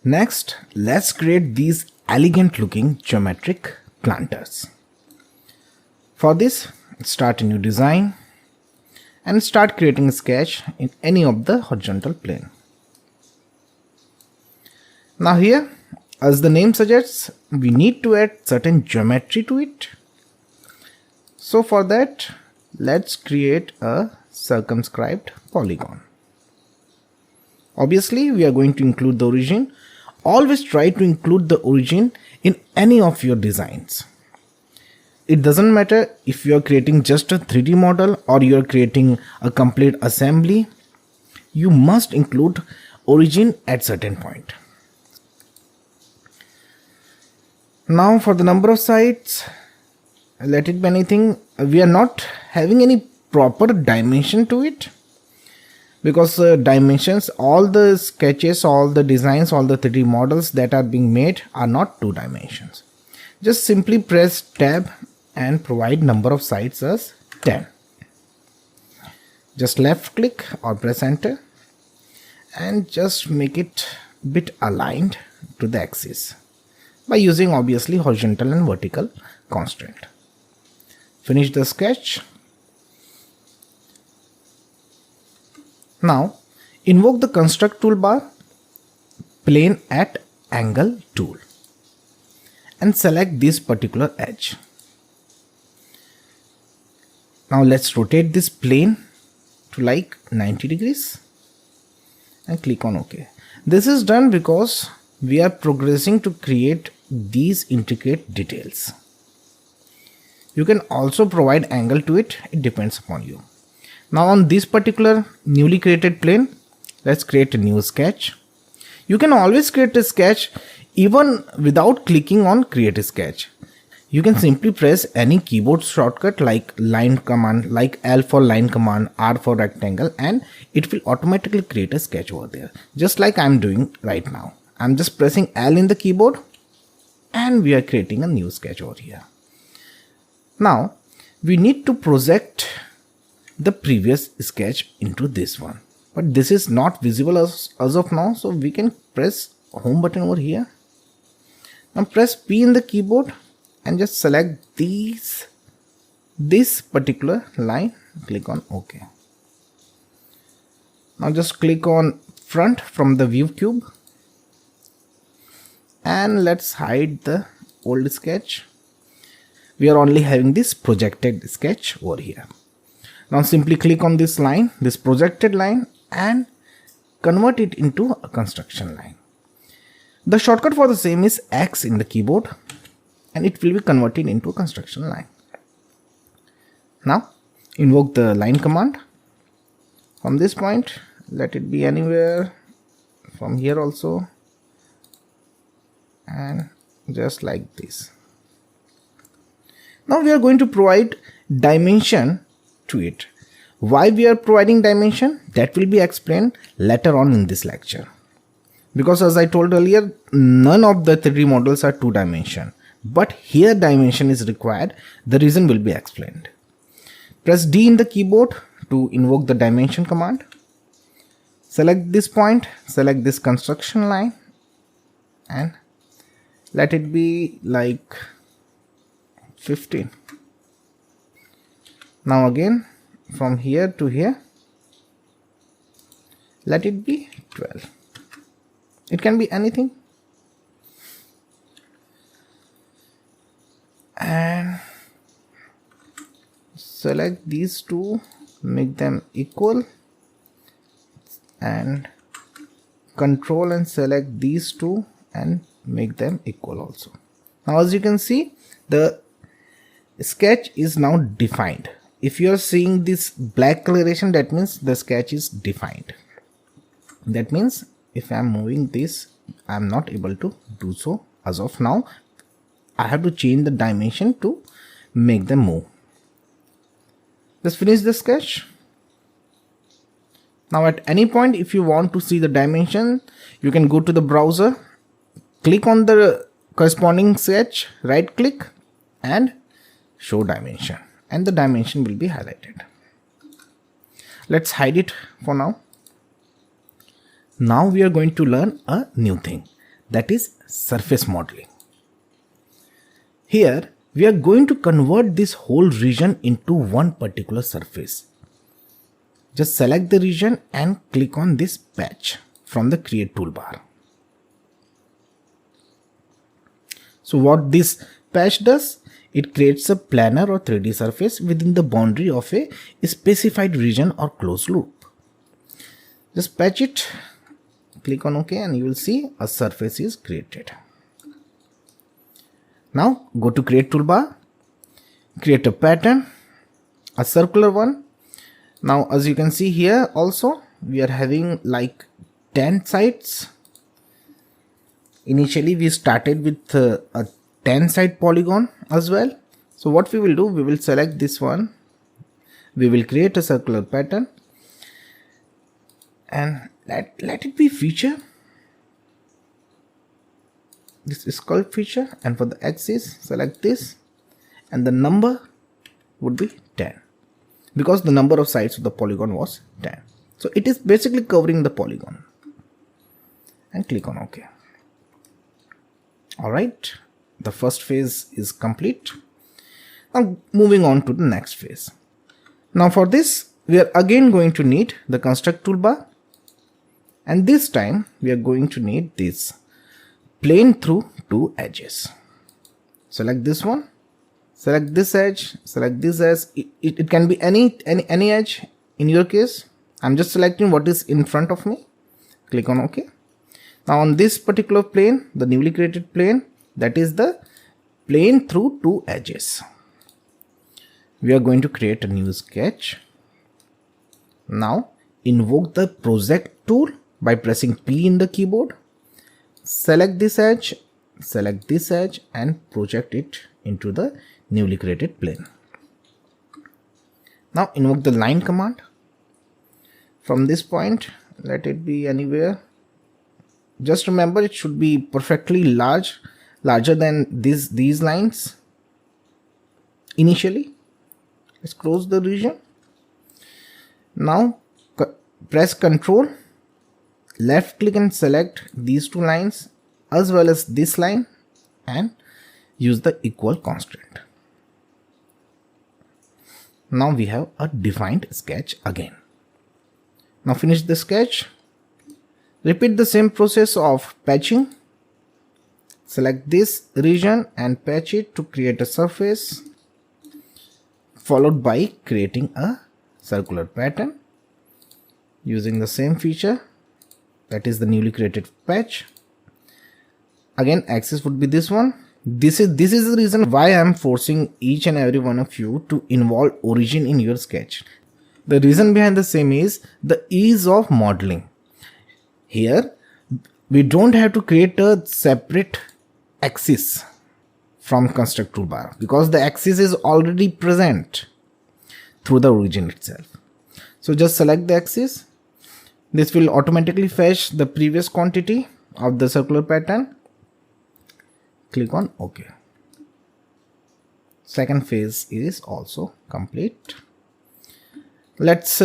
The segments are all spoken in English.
Next, let's create these elegant looking geometric planters. For this, start a new design and start creating a sketch in any of the horizontal plane. Now here, as the name suggests, we need to add certain geometry to it. So for that, let's create a circumscribed polygon. Obviously, we are going to include the origin. Always try to include the origin in any of your designs. It doesn't matter if you are creating just a 3D model or you are creating a complete assembly. You must include origin at certain point. Now for the number of sides, let it be anything. We are not having any proper dimension to it, because dimensions, all the sketches, all the designs, all the 3D models that are being made are not 2 dimensions. Just simply press tab and provide number of sides as 10. Just left click or press enter and just make it bit aligned to the axis by using obviously horizontal and vertical constraint. Finish the sketch. Now invoke the construct toolbar, plane at angle tool, and select this particular edge. Now let's rotate this plane to like 90 degrees and click on OK. This is done because we are progressing to create these intricate details. You can also provide angle to it, it depends upon you. Now on this particular newly created plane, let's create a new sketch. You can always create a sketch even without clicking on create a sketch. You can simply press any keyboard shortcut like line command, like L for line command, R for rectangle, and it will automatically create a sketch over there. Just like I'm doing right now. I'm just pressing L in the keyboard and we are creating a new sketch over here. Now we need to project the previous sketch into this one, but this is not visible as of now, so we can press home button over here. Now press P in the keyboard and just select this particular line, click on OK. Now just click on front from the view cube and let's hide the old sketch. We are only having this projected sketch over here. Now simply click on this line, this projected line, and convert it into a construction line. The shortcut for the same is X in the keyboard and it will be converted into a construction line. Now invoke the line command. From this point, let it be anywhere, from here also, and just like this. Now we are going to provide dimension to it. Why we are providing dimension, that will be explained later on in this lecture. Because as I told earlier, none of the 3D models are 2 dimension, but here dimension is required. The reason will be explained. Press D in the keyboard to invoke the dimension command. Select this point, select this construction line and let it be like 15. Now again from here to here, let it be 12. It can be anything. And select these two, make them equal, and control and select these two and make them equal also. Now as you can see, the sketch is now defined. If you are seeing this black coloration, that means the sketch is defined. That means if I am moving this, I am not able to do so as of now. I have to change the dimension to make them move. Just finish the sketch. Now at any point, if you want to see the dimension, you can go to the browser, click on the corresponding sketch, right click and show dimension, and the dimension will be highlighted. Let's hide it for now. Now we are going to learn a new thing, that is surface modeling. Here we are going to convert this whole region into one particular surface. Just select the region and click on this patch from the create toolbar. So what this patch does, it creates a planar or 3D surface within the boundary of a specified region or closed loop. Just patch it, click on OK, and you will see a surface is created. Now go to create toolbar, create a pattern, a circular one. Now as you can see here also we are having like 10 sides. Initially we started with a 10 side polygon as well. So what we will do, we will select this one, we will create a circular pattern and let it be feature. This is called feature, and for the axis select this, and the number would be 10 because the number of sides of the polygon was 10. So it is basically covering the polygon, and click on OK. Alright, the first phase is complete. Now moving on to the next phase. Now for this we are again going to need the construct toolbar, and this time we are going to need this plane through two edges. Select this one, select this edge, select this edge. It can be any edge in your case. I'm just selecting what is in front of me. Click on OK. Now on this particular plane, the newly created plane, that is the plane through two edges. We are going to create a new sketch. Now invoke the project tool by pressing P in the keyboard. Select this edge and project it into the newly created plane. Now invoke the line command. From this point, let it be anywhere. Just remember it should be perfectly larger than these lines. Initially, let's close the region. Now press Ctrl, left click and select these two lines as well as this line and use the equal constraint. Now we have a defined sketch again. Now finish the sketch. Repeat the same process of patching. Select this region and patch it to create a surface, followed by creating a circular pattern using the same feature, that is the newly created patch. Again, axis would be this one. This is the reason why I am forcing each and every one of you to involve origin in your sketch. The reason behind the same is the ease of modeling. Here we don't have to create a separate axis from construct toolbar because the axis is already present through the origin itself. So just select the axis. This will automatically fetch the previous quantity of the circular pattern. Click on OK. Second phase is also complete. Let's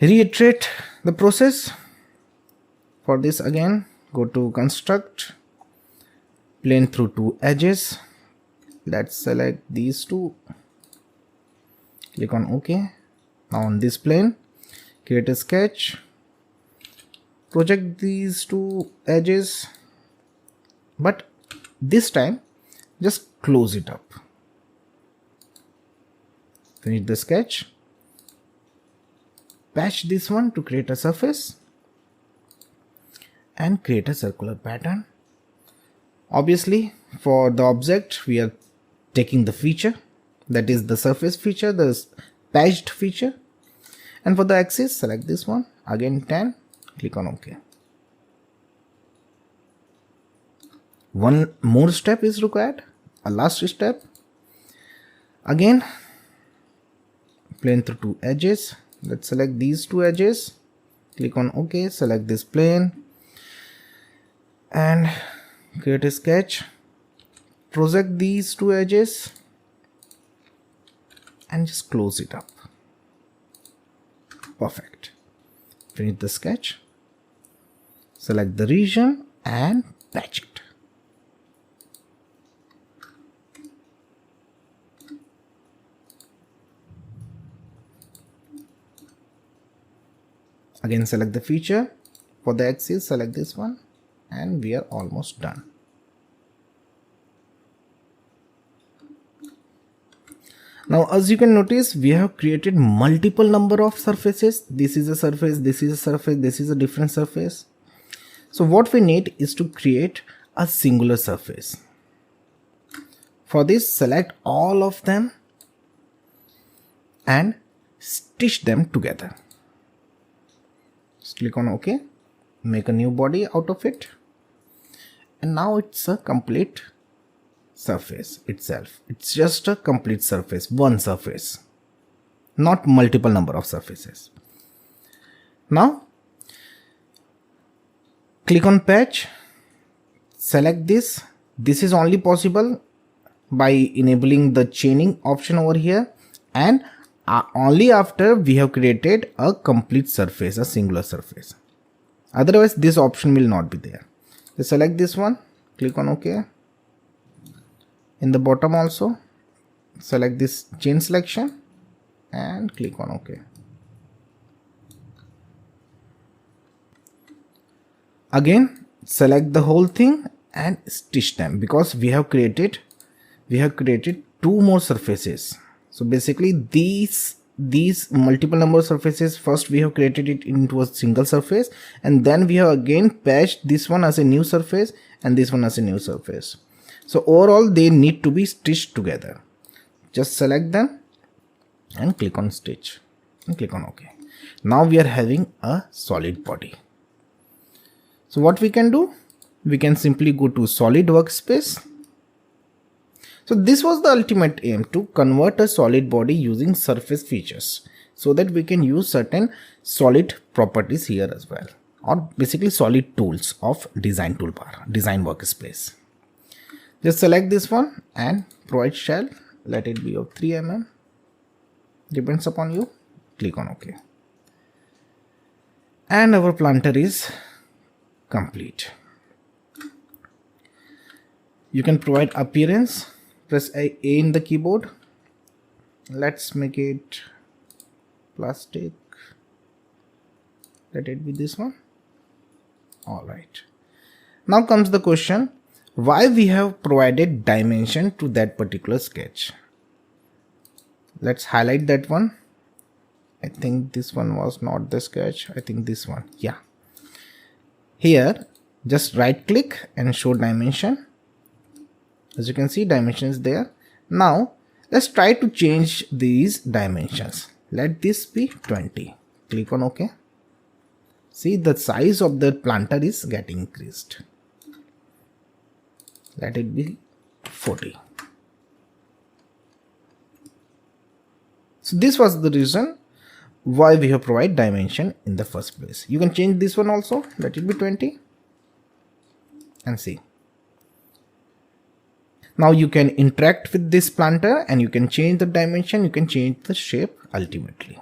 reiterate the process. For this, again go to construct, plane through two edges. Let's select these two, click on OK. Now on this plane, create a sketch, project these two edges, but this time just close it up. Finish the sketch, patch this one to create a surface and create a circular pattern. Obviously for the object we are taking the feature, that is the surface feature, the patched feature, and for the axis select this one, again 10, click on OK. One more step is required, a last step. Again plane through two edges. Let's select these two edges, click on OK, select this plane and create a sketch, project these two edges and just close it up. Perfect. Finish the sketch, select the region and patch it. Again, select the feature. For the axis, select this one, and we are almost done. Now, as you can notice, we have created multiple number of surfaces. This is a surface, this is a surface, this is a different surface. So what we need is to create a singular surface. For this, select all of them and stitch them together. Just click on OK, make a new body out of it, and now it's a complete surface itself. It's just a complete surface, one surface, not multiple number of surfaces. Now click on patch, select this. This is only possible by enabling the chaining option over here, and only after we have created a complete surface, a singular surface. Otherwise this option will not be there. Just select this one, click on OK. In the bottom also, select this chain selection and click on OK. Again, select the whole thing and stitch them, because we have created two more surfaces. So basically these multiple number of surfaces, first we have created it into a single surface, and then we have again patched this one as a new surface and this one as a new surface. So overall they need to be stitched together. Just select them and click on stitch and click on OK. Now we are having a solid body. So what we can do, we can simply go to solid workspace. So this was the ultimate aim, to convert a solid body using surface features, so that we can use certain solid properties here as well, or basically solid tools of design toolbar, design workspace. Just select this one and provide shell, let it be of 3 mm, depends upon you, click on OK. And our planter is complete. You can provide appearance, press A in the keyboard. Let's make it plastic, let it be this one. Alright, now comes the question, why we have provided dimension to that particular sketch. Let's highlight that one. I think this one was not the sketch, I think this one, yeah. Here just right click and show dimension. As you can see, dimension is there. Now let's try to change these dimensions. Let this be 20, click on OK. See, the size of the planter is getting increased. Let it be 40. So this was the reason why we have provided dimension in the first place. You can change this one also, let it be 20, and see. Now you can interact with this planter and you can change the dimension, you can change the shape ultimately.